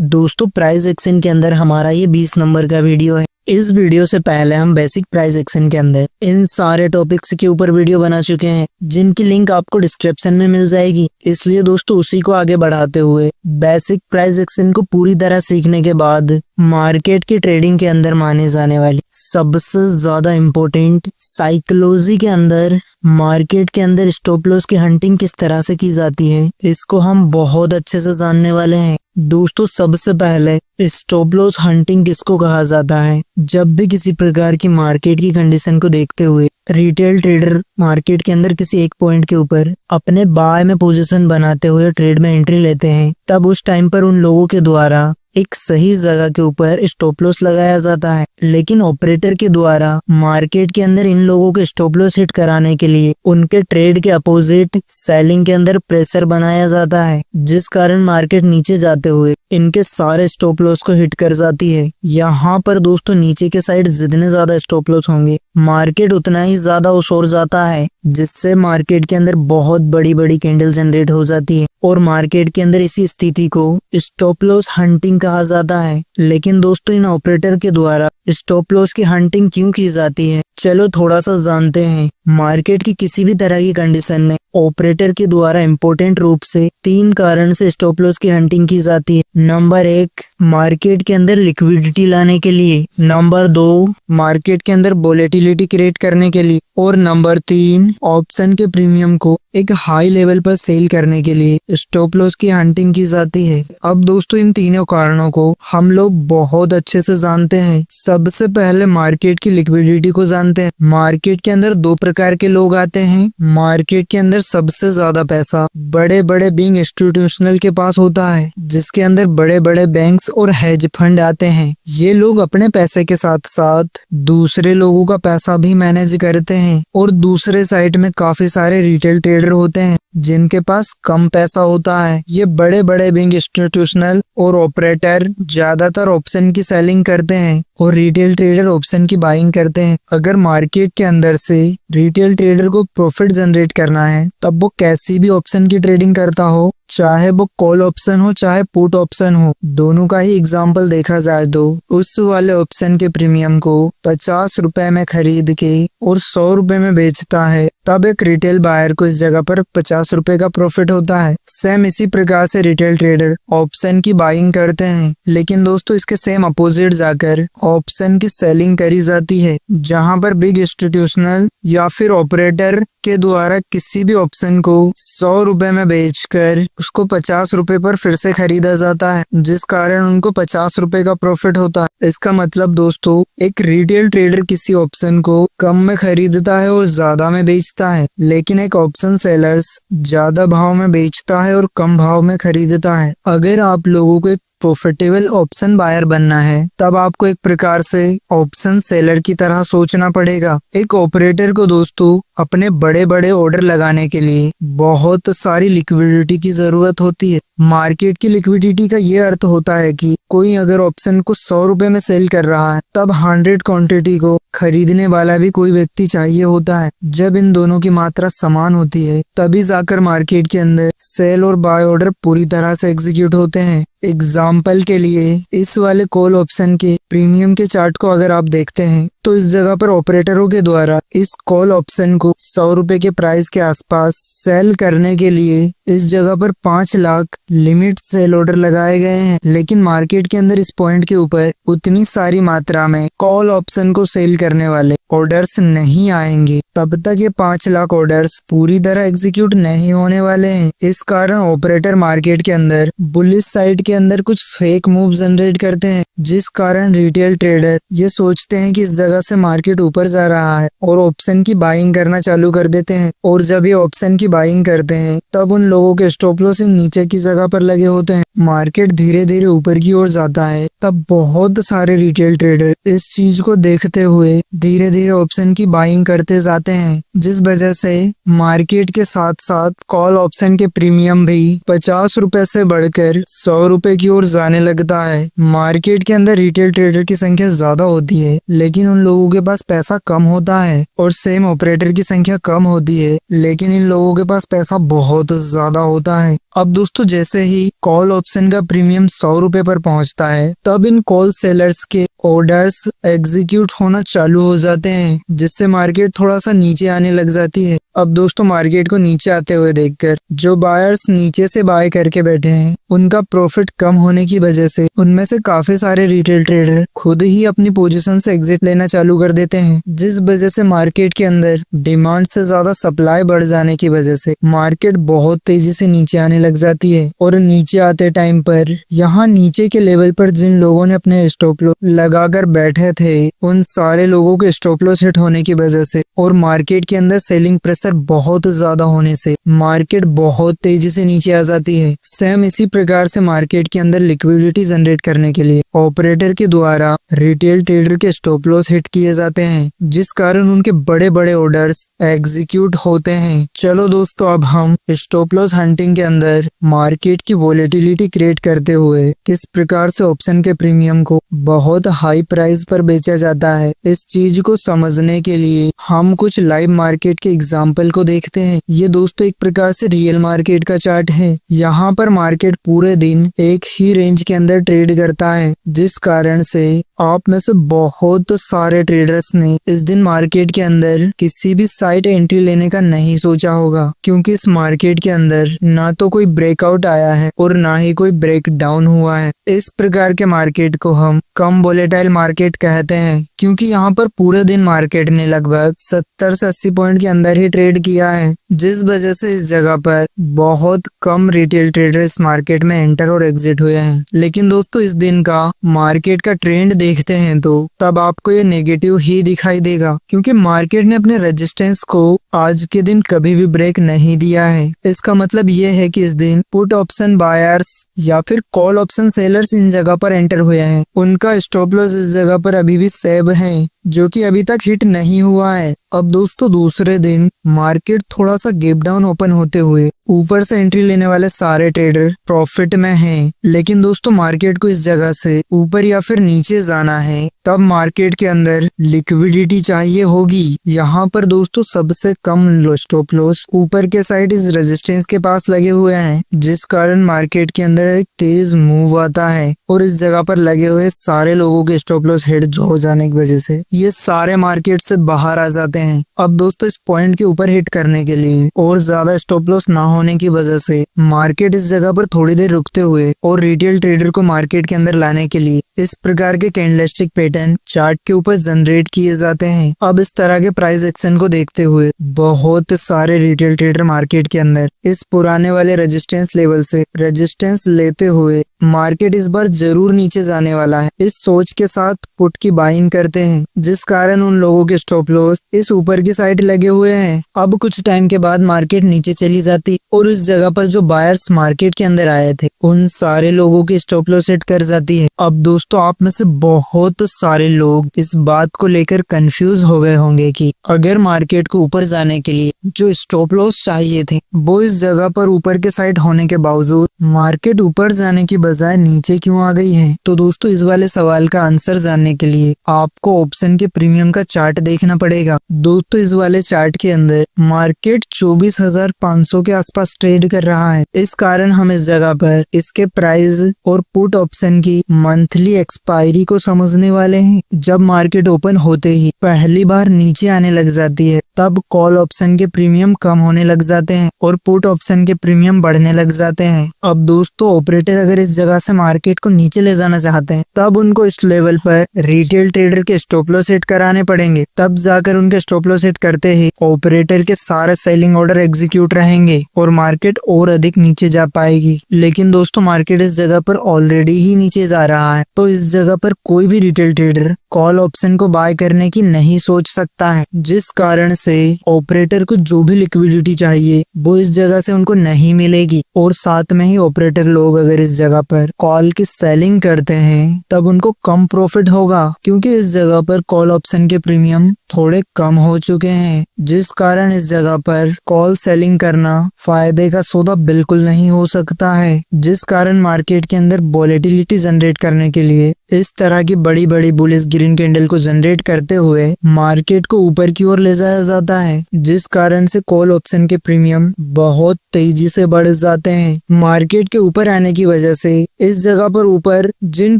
दोस्तों price action के अंदर हमारा ये 20 नंबर का वीडियो है। इस वीडियो से पहले हम बेसिक प्राइस एक्शन के अंदर इन सारे टॉपिक्स के ऊपर वीडियो बना चुके हैं, जिनकी लिंक आपको डिस्क्रिप्शन में मिल जाएगी। इसलिए दोस्तों उसी को आगे बढ़ाते हुए बेसिक प्राइस एक्शन को पूरी तरह सीखने के बाद मार्केट की ट्रेडिंग के अंदर माने जाने वाली सबसे ज्यादा इम्पोर्टेंट साइकोलॉजी के अंदर मार्केट के अंदर स्टॉप लॉस की हंटिंग किस तरह से की जाती है, इसको हम बहुत अच्छे से जानने वाले हैं। दोस्तों सबसे पहले स्टॉप लॉस हंटिंग किसको कहा जाता है? जब भी किसी प्रकार की मार्केट की कंडीशन को देखते हुए रिटेल ट्रेडर मार्केट के अंदर किसी एक पॉइंट के ऊपर अपने बाय में पोजीशन बनाते हुए ट्रेड में एंट्री लेते हैं, तब उस टाइम पर उन लोगों के द्वारा एक सही जगह के ऊपर स्टॉप लॉस लगाया जाता है। लेकिन ऑपरेटर के द्वारा मार्केट के अंदर इन लोगों के स्टॉप लॉस हिट कराने के लिए उनके ट्रेड के अपोजिट सेलिंग के अंदर प्रेशर बनाया जाता है, जिस कारण मार्केट नीचे जाते हुए इनके सारे स्टॉप लॉस को हिट कर जाती है। यहाँ पर दोस्तों नीचे के साइड जितने ज्यादा स्टॉप लॉस होंगे मार्केट उतना ही ज्यादा उसोर जाता है, जिससे मार्केट के अंदर बहुत बड़ी बड़ी कैंडल जनरेट हो जाती है और मार्केट के अंदर इसी स्थिति को स्टॉप लॉस हंटिंग कहा जाता है। लेकिन दोस्तों इन ऑपरेटर के द्वारा स्टॉप लॉस की हंटिंग क्यों की जाती है, चलो थोड़ा सा जानते हैं। मार्केट की किसी भी तरह की कंडीशन में ऑपरेटर के द्वारा इम्पोर्टेंट रूप से 3 कारण से स्टॉप लॉस की हंटिंग की जाती है। नंबर 1, मार्केट के अंदर लिक्विडिटी लाने के लिए। नंबर 2, मार्केट के अंदर वोलेटिलिटी क्रिएट करने के लिए। और नंबर 3, ऑप्शन के प्रीमियम को एक हाई लेवल पर सेल करने के लिए स्टॉप लॉस की हंटिंग की जाती है। अब दोस्तों इन तीनों कारणों को हम लोग बहुत अच्छे से जानते हैं। सबसे पहले मार्केट की लिक्विडिटी को जानते हैं। मार्केट के अंदर 2 प्रकार के लोग आते हैं। मार्केट के अंदर सबसे ज्यादा पैसा बड़े बड़े बिग इंस्टीट्यूशनल के पास होता है, जिसके अंदर बड़े बड़े बैंक्स और हेज फंड आते हैं। ये लोग अपने पैसे के साथ साथ दूसरे लोगों का पैसा भी मैनेज करते हैं। और दूसरे साइड में काफी सारे रिटेल ट्रेडर होते हैं जिनके पास कम पैसा होता है। ये बड़े बड़े बिग इंस्टीट्यूशनल और ऑपरेटर ज्यादातर ऑप्शन की सेलिंग करते हैं और रिटेल ट्रेडर ऑप्शन की बाइंग करते हैं। अगर मार्केट के अंदर से रिटेल ट्रेडर को प्रॉफिट जनरेट करना है, तब वो कैसी भी ऑप्शन की ट्रेडिंग करता हो, चाहे वो कॉल ऑप्शन हो चाहे पुट ऑप्शन हो, दोनों का ही एग्जाम्पल देखा जाए तो उस वाले ऑप्शन के प्रीमियम को 50 रुपए में खरीद के और 100 रुपए में बेचता है, तब एक रिटेल बायर को इस जगह पर 50 रुपए का प्रॉफिट होता है। सेम इसी प्रकार से रिटेल ट्रेडर ऑप्शन की बाइंग करते हैं। लेकिन दोस्तों इसके सेम अपोजिट जाकर ऑप्शन की सेलिंग करी जाती है, जहां पर बिग इंस्टीट्यूशनल या फिर ऑपरेटर के द्वारा किसी भी ऑप्शन को 100 रुपए में बेचकर उसको 50 रुपए पर फिर से खरीदा जाता है, जिस कारण उनको 50 रुपए का प्रॉफिट होता है। इसका मतलब दोस्तों एक रिटेल ट्रेडर किसी ऑप्शन को कम में खरीदता है और ज्यादा में बेचता है, लेकिन एक ऑप्शन सेलर्स ज्यादा भाव में बेचता है और कम भाव में खरीदता है। अगर आप लोगों को प्रॉफिटेबल ऑप्शन बायर बनना है, तब आपको एक प्रकार से ऑप्शन सेलर की तरह सोचना पड़ेगा। एक ऑपरेटर को दोस्तों अपने बड़े बड़े ऑर्डर लगाने के लिए बहुत सारी लिक्विडिटी की जरूरत होती है। मार्केट की लिक्विडिटी का ये अर्थ होता है कि कोई अगर ऑप्शन को 100 रुपए में सेल कर रहा है, तब 100 क्वांटिटी को खरीदने वाला भी कोई व्यक्ति चाहिए होता है। जब इन दोनों की मात्रा समान होती है, तभी जाकर मार्केट के अंदर सेल और बाय ऑर्डर पूरी तरह से एग्जीक्यूट होते हैं। एग्जाम्पल के लिए इस वाले कॉल ऑप्शन के प्रीमियम के चार्ट को अगर आप देखते हैं, तो इस जगह पर ऑपरेटरों के द्वारा इस कॉल ऑप्शन को 100 रुपए के प्राइस के आसपास सेल करने के लिए इस जगह पर 5 लाख लिमिट सेल ऑर्डर लगाए गए हैं। लेकिन मार्केट के अंदर इस पॉइंट के ऊपर उतनी सारी मात्रा में कॉल ऑप्शन को सेल करने वाले ऑर्डर्स नहीं आएंगे, तब तक ये 5 लाख ऑर्डर्स पूरी तरह एग्जीक्यूट नहीं होने वाले हैं। इस कारण ऑपरेटर मार्केट के अंदर बुलिश साइड के अंदर कुछ फेक मूव जनरेट करते हैं, जिस कारण रिटेल ट्रेडर ये सोचते हैं कि इस जगह से मार्केट ऊपर जा रहा है और ऑप्शन की बाइंग करना चालू कर देते हैं। और जब ये ऑप्शन की बाइंग करते हैं, तब उन लोगों के स्टॉप लॉस नीचे की जगह पर लगे होते हैं। मार्केट धीरे धीरे ऊपर की ओर जाता है, तब बहुत सारे रिटेल ट्रेडर इस चीज को देखते हुए धीरे धीरे ऑप्शन की बाइंग करते जाते हैं, जिस वजह से मार्केट के साथ साथ कॉल ऑप्शन के प्रीमियम भी 50 रुपए से बढ़कर 100 रुपए की ओर जाने लगता है। मार्केट के अंदर रिटेल ट्रेडर की संख्या ज्यादा होती है, लेकिन उन लोगों के पास पैसा कम होता है, और सेम ऑपरेटर की संख्या कम होती है, लेकिन इन लोगों के पास पैसा बहुत ज्यादा होता है। अब दोस्तों जैसे ही कॉल ऑप्शन का प्रीमियम 100 रुपए पर पहुंचता है तब इन कॉल सेलर्स के ऑर्डर्स एग्जीक्यूट होना चालू हो जाते हैं, जिससे मार्केट थोड़ा सा नीचे आने लग जाती है। अब दोस्तों मार्केट को नीचे आते हुए देखकर जो बायर्स नीचे से बाय करके बैठे हैं उनका प्रॉफिट कम होने की वजह से उनमें से काफी सारे रिटेल ट्रेडर खुद ही अपनी पोजीशन से एग्जिट लेना चालू कर देते हैं, जिस वजह से मार्केट के अंदर डिमांड से ज्यादा सप्लाई बढ़ जाने की वजह से मार्केट बहुत तेजी से नीचे आने लग जाती है। और नीचे आते टाइम पर यहाँ नीचे के लेवल पर जिन लोगों ने अपने स्टॉप लॉस लगाकर बैठे थे उन सारे लोगों के स्टॉप लॉस हिट होने की वजह से और मार्केट के अंदर सेलिंग प्रेशर बहुत ज्यादा होने से मार्केट बहुत तेजी से नीचे आ जाती है। सेम इसी प्रकार से मार्केट के अंदर लिक्विडिटी जनरेट करने के लिए ऑपरेटर के द्वारा रिटेल ट्रेडर के स्टॉप लॉस हिट किए जाते हैं, जिस कारण उनके बड़े बड़े ऑर्डर्स एग्जीक्यूट होते हैं। चलो दोस्तों अब हम स्टॉप लॉस हंटिंग के अंदर मार्केट की वोलेटिलिटी क्रिएट करते हुए किस प्रकार से ऑप्शन के प्रीमियम को बहुत हाई प्राइस पर बेचा जाता है, इस चीज को समझने के लिए हम कुछ लाइव मार्केट के एग्जाम्पल को देखते हैं। ये दोस्तों एक प्रकार से रियल मार्केट का चार्ट है। यहाँ पर मार्केट पूरे दिन एक ही रेंज के अंदर ट्रेड करता है, जिस कारण से आप में से बहुत सारे ट्रेडर्स ने इस दिन मार्केट के अंदर किसी भी साइड एंट्री लेने का नहीं सोचा होगा, क्योंकि इस मार्केट के अंदर ना तो कोई ब्रेकआउट आया है और ना ही कोई ब्रेक डाउन हुआ है। इस प्रकार के मार्केट को हम कम वोलेटाइल मार्केट कहते हैं, क्योंकि यहाँ पर पूरे दिन मार्केट ने लगभग 70 से 80 पॉइंट के अंदर ही ट्रेड किया है, जिस वजह से इस जगह पर बहुत कम रिटेल ट्रेडर इस मार्केट में एंटर और एग्जिट हुए हैं। लेकिन दोस्तों इस दिन का मार्केट का ट्रेंड देखते हैं तो तब आपको ये नेगेटिव ही दिखाई देगा, क्योंकि मार्केट ने अपने रेजिस्टेंस को आज के दिन कभी भी ब्रेक नहीं दिया है। इसका मतलब ये है कि इस दिन पुट ऑप्शन बायर्स या फिर कॉल ऑप्शन सेलर्स इन जगह पर एंटर हुए हैं, उनका स्टॉप लॉस इस जगह पर अभी भी सेव है, जो कि अभी तक हिट नहीं हुआ है। अब दोस्तों दूसरे दिन मार्केट थोड़ा सा गैप डाउन ओपन होते हुए ऊपर से एंट्री लेने वाले सारे ट्रेडर प्रॉफिट में हैं। लेकिन दोस्तों मार्केट को इस जगह से ऊपर या फिर नीचे जाना है, तब मार्केट के अंदर लिक्विडिटी चाहिए होगी। यहाँ पर दोस्तों सबसे कम स्टॉप लॉस ऊपर के साइड इस रेजिस्टेंस के पास लगे हुए हैं, जिस कारण मार्केट के अंदर एक तेज मूव आता है और इस जगह पर लगे हुए सारे लोगों के स्टॉप लॉस हिट हो जाने की वजह से ये सारे मार्केट से बाहर आ जाते हैं। अब दोस्तों इस पॉइंट के ऊपर हिट करने के लिए और ज्यादा स्टॉप लॉस ना होने की वजह से मार्केट इस जगह पर थोड़ी देर रुकते हुए और रिटेल ट्रेडर को मार्केट के अंदर लाने के लिए इस प्रकार के कैंडलस्टिक पैटर्न चार्ट के ऊपर जनरेट किए जाते हैं। अब इस तरह के प्राइस एक्शन को देखते हुए बहुत सारे रिटेल ट्रेडर मार्केट के अंदर इस पुराने वाले रेजिस्टेंस लेवल से रेजिस्टेंस लेते हुए मार्केट इस बार जरूर नीचे जाने वाला है, इस सोच के साथ पुट की बाइंग करते हैं, जिस कारण उन लोगों के स्टॉप लॉस इस ऊपर की साइड लगे हुए हैं। अब कुछ टाइम के बाद मार्केट नीचे चली जाती और इस जगह पर जो बायर्स मार्केट के अंदर आए थे उन सारे लोगों के स्टॉप लॉस सेट कर जाती है। अब दोस्तों आप में से बहुत सारे लोग इस बात को लेकर कंफ्यूज हो गए होंगे कि अगर मार्केट को ऊपर जाने के लिए जो स्टॉप लॉस चाहिए थे वो इस जगह पर ऊपर के साइड होने के बावजूद मार्केट ऊपर जाने की बजाय नीचे क्यों आ गई है। तो दोस्तों इस वाले सवाल का आंसर जानने के लिए आपको ऑप्शन के प्रीमियम का चार्ट देखना पड़ेगा। दोस्तों इस वाले चार्ट के अंदर मार्केट 24,500 के आसपास ट्रेड कर रहा है, इस कारण हम इस जगह पर इसके प्राइस और पुट ऑप्शन की मंथली एक्सपायरी को समझने वाले हैं। जब मार्केट ओपन होते ही पहली बार नीचे आने लग जाती है तब कॉल ऑप्शन के प्रीमियम कम होने लग जाते हैं और पुट ऑप्शन के प्रीमियम बढ़ने लग जाते हैं। अब दोस्तों ऑपरेटर अगर इस जगह से मार्केट को नीचे ले जाना चाहते हैं तब उनको इस लेवल पर रिटेल ट्रेडर के स्टॉप लॉस सेट कराने पड़ेंगे, तब जाकर उनके स्टॉप लॉस सेट करते ही ऑपरेटर के सारे सेलिंग ऑर्डर एग्जीक्यूट रहेंगे और मार्केट और अधिक नीचे जा पाएगी। लेकिन दोस्तों मार्केट इस जगह पर ऑलरेडी ही नीचे जा रहा है, तो इस जगह पर कोई भी रिटेल ट्रेडर कॉल ऑप्शन को बाय करने की नहीं सोच सकता है, जिस कारण से ऑपरेटर को जो भी लिक्विडिटी चाहिए वो इस जगह से उनको नहीं मिलेगी। और साथ में ही ऑपरेटर लोग अगर इस जगह पर कॉल की सेलिंग करते हैं तब उनको कम प्रॉफिट होगा, क्योंकि इस जगह पर कॉल ऑप्शन के प्रीमियम थोड़े कम हो चुके हैं, जिस कारण इस जगह पर कॉल सेलिंग करना फायदे का सौदा बिल्कुल नहीं हो सकता है, जिस कारण मार्केट के अंदर वोलेटिलिटी जनरेट करने के लिए इस तरह की बड़ी बड़ी बुलिश ग्रीन कैंडल को जनरेट करते हुए मार्केट को ऊपर की ओर ले जाया जाता है, जिस कारण से कॉल ऑप्शन के प्रीमियम बहुत तेजी से बढ़ जाते हैं। मार्केट के ऊपर आने की वजह से इस जगह पर ऊपर जिन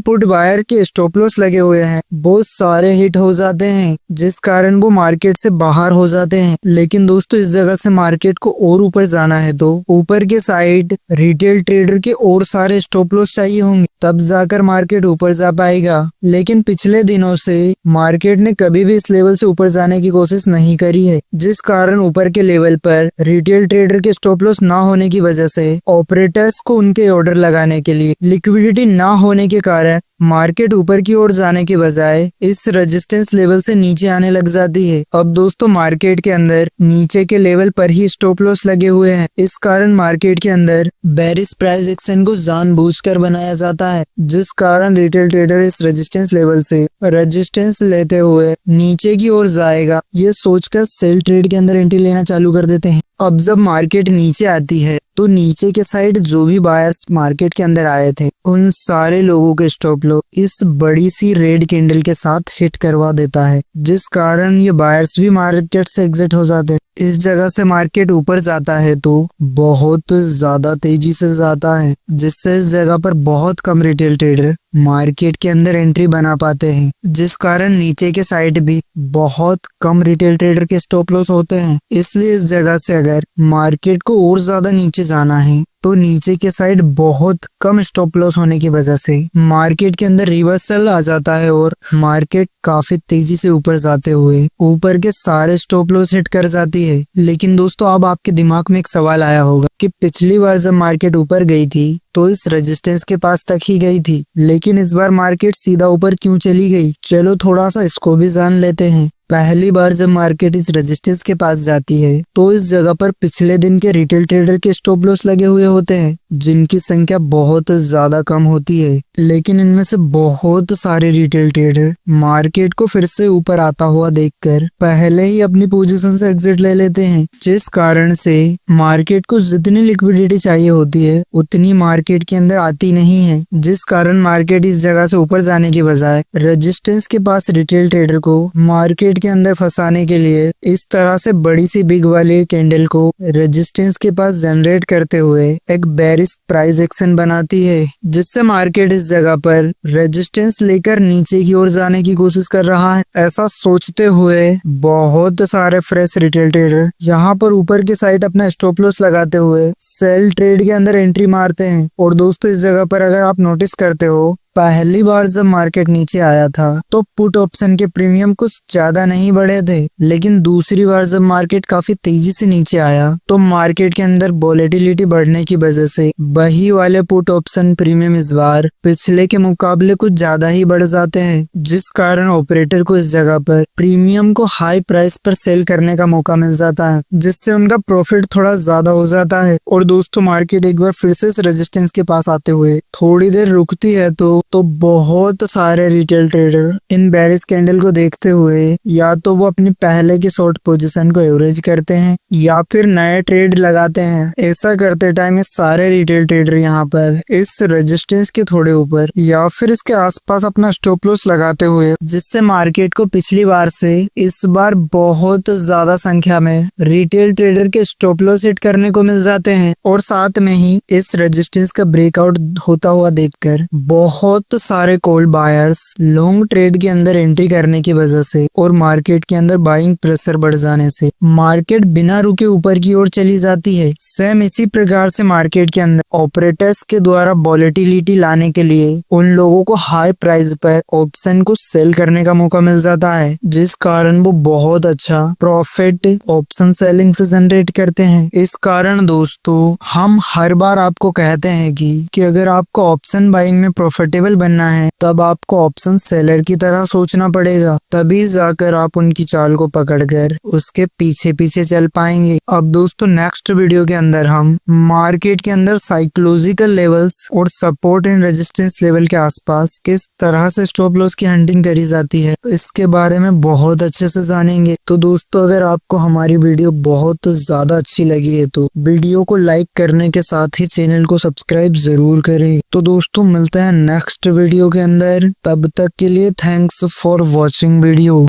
पुट बायर के स्टॉप लॉस लगे हुए हैं वो सारे हिट हो जाते हैं, जिस कारण वो मार्केट से बाहर हो जाते हैं। लेकिन दोस्तों इस जगह से मार्केट को और ऊपर जाना है तो ऊपर के साइड रिटेल ट्रेडर के और सारे स्टॉप लॉस चाहिए होंगे, तब जाकर मार्केट ऊपर जा पाएगा। लेकिन पिछले दिनों से मार्केट ने कभी भी इस लेवल से ऊपर जाने की कोशिश नहीं करी है, जिस कारण ऊपर के लेवल पर रिटेल ट्रेडर के स्टॉप लॉस ना होने की वजह से ऑपरेटर्स को उनके ऑर्डर लगाने के लिए लिक्विडिटी ना होने के कारण मार्केट ऊपर की ओर जाने के बजाय इस रेजिस्टेंस लेवल से नीचे आने लग जाती है। अब दोस्तों मार्केट के अंदर नीचे के लेवल पर ही स्टॉप लॉस लगे हुए हैं, इस कारण मार्केट के अंदर बेरिश प्राइस एक्शन को जानबूझकर बनाया जाता है, जिस कारण रिटेल ट्रेडर इस रेजिस्टेंस लेवल से रेजिस्टेंस लेते हुए नीचे की ओर जाएगा, ये सोचकर सेल ट्रेड के अंदर एंट्री लेना चालू कर देते हैं। अब जब मार्केट नीचे आती है तो नीचे के साइड जो भी बायर्स मार्केट के अंदर आए थे उन सारे लोगों के स्टॉप लॉस इस बड़ी सी रेड कैंडल के साथ हिट करवा देता है, जिस कारण ये बायर्स भी मार्केट से एग्जिट हो जाते हैं। इस जगह से मार्केट ऊपर जाता है तो बहुत ज्यादा तेजी से जाता है, जिससे इस जगह पर बहुत कम रिटेल ट्रेडर मार्केट के अंदर एंट्री बना पाते हैं, जिस कारण नीचे के साइड भी बहुत कम रिटेल ट्रेडर के स्टॉप लॉस होते हैं। इसलिए इस जगह से अगर मार्केट को और ज्यादा नीचे जाना है तो नीचे के साइड बहुत कम स्टॉप लॉस होने की वजह से मार्केट के अंदर रिवर्सल आ जाता है और मार्केट काफी तेजी से ऊपर जाते हुए ऊपर के सारे स्टॉप लॉस हिट कर जाती है। लेकिन दोस्तों अब आपके दिमाग में एक सवाल आया होगा कि पिछली बार जब मार्केट ऊपर गई थी तो इस रेजिस्टेंस के पास तक ही गई थी, लेकिन इस बार मार्केट सीधा ऊपर क्यों चली गई? चलो थोड़ा सा इसको भी जान लेते हैं। पहली बार जब मार्केट इस रेजिस्टेंस के पास जाती है तो इस जगह पर पिछले दिन के रिटेल ट्रेडर के स्टॉप लॉस लगे हुए होते हैं, जिनकी संख्या बहुत ज्यादा कम होती है, लेकिन इनमें से बहुत सारे रिटेल ट्रेडर मार्केट को फिर से ऊपर आता हुआ देखकर पहले ही अपनी पोजीशन से एग्जिट ले लेते हैं, जिस कारण से मार्केट को जितनी लिक्विडिटी चाहिए होती है उतनी मार्केट के अंदर आती नहीं है, जिस कारण मार्केट इस जगह से ऊपर जाने के बजाय रेजिस्टेंस के पास रिटेल ट्रेडर को मार्केट के अंदर फंसाने के लिए इस तरह से बड़ी सी बिग वाली कैंडल को रेजिस्टेंस के पास जनरेट करते हुए एक बेरिश प्राइस एक्शन बनाती है, जिससे मार्केट इस जगह पर रेजिस्टेंस लेकर नीचे की ओर जाने की कोशिश कर रहा है। ऐसा सोचते हुए बहुत सारे फ्रेश रिटेल ट्रेडर यहाँ पर ऊपर की साइड अपना स्टॉप लॉस लगाते हुए सेल ट्रेड के अंदर एंट्री मारते हैं। और दोस्तों इस जगह पर अगर आप नोटिस करते हो पहली बार जब मार्केट नीचे आया था तो पुट ऑप्शन के प्रीमियम कुछ ज्यादा नहीं बढ़े थे, लेकिन दूसरी बार जब मार्केट काफी तेजी से नीचे आया तो मार्केट के अंदर वोलेटिलिटी बढ़ने की वजह से वही वाले पुट ऑप्शन प्रीमियम इस बार पिछले के मुकाबले कुछ ज्यादा ही बढ़ जाते हैं, जिस कारण ऑपरेटर को इस जगह पर प्रीमियम को हाई प्राइस पर सेल करने का मौका मिल जाता है, जिससे उनका प्रॉफिट थोड़ा ज्यादा हो जाता है। और दोस्तों मार्केट एक बार फिर से इस रेजिस्टेंस के पास आते हुए थोड़ी देर रुकती है तो बहुत सारे रिटेल ट्रेडर इन बेरिश कैंडल को देखते हुए या तो वो अपनी पहले की शॉर्ट पोजीशन को एवरेज करते हैं या फिर नए ट्रेड लगाते हैं। ऐसा करते टाइम सारे रिटेल ट्रेडर यहाँ पर इस रेजिस्टेंस के थोड़े ऊपर या फिर इसके आसपास अपना स्टॉप लॉस लगाते हुए, जिससे मार्केट को पिछली बार से इस बार बहुत ज्यादा संख्या में रिटेल ट्रेडर के स्टॉप लॉस हिट करने को मिल जाते हैं। और साथ में ही इस रेजिस्टेंस का ब्रेकआउट होता हुआ देखकर बहुत सारे कॉल बायर्स लॉन्ग ट्रेड के अंदर एंट्री करने की वजह से और मार्केट के अंदर बाइंग प्रेशर बढ़ जाने से मार्केट बिना रुके ऊपर की ओर चली जाती है। सेम इसी प्रकार से मार्केट के अंदर ऑपरेटर्स के द्वारा वोलेटिलिटी लाने के लिए उन लोगों को हाई प्राइस पर ऑप्शन को सेल करने का मौका मिल जाता है, जिस कारण वो बहुत अच्छा प्रॉफिट ऑप्शन सेलिंग से जनरेट करते हैं। इस कारण दोस्तों हम हर बार आपको कहते हैं कि अगर आपको ऑप्शन बाइंग में प्रॉफिटेबल बनना है तब आपको ऑप्शन सेलर की तरह सोचना पड़ेगा, तभी जाकर आप उनकी चाल को पकड़कर उसके पीछे पीछे चल पाएंगे। अब दोस्तों नेक्स्ट वीडियो के अंदर हम मार्केट के अंदर साइकोलॉजिकल लेवल्स और सपोर्ट एंड रेजिस्टेंस लेवल के आसपास किस तरह से स्टॉप लॉस की हंटिंग करी जाती है इसके बारे में बहुत अच्छे से जानेंगे। तो दोस्तों अगर आपको हमारी वीडियो बहुत ज्यादा अच्छी लगी है तो वीडियो को लाइक करने के साथ ही चैनल को सब्सक्राइब जरूर करें। तो दोस्तों मिलते हैं नेक्स्ट नेक्स्ट वीडियो के अंदर। तब तक के लिए थैंक्स फॉर वॉचिंग वीडियो।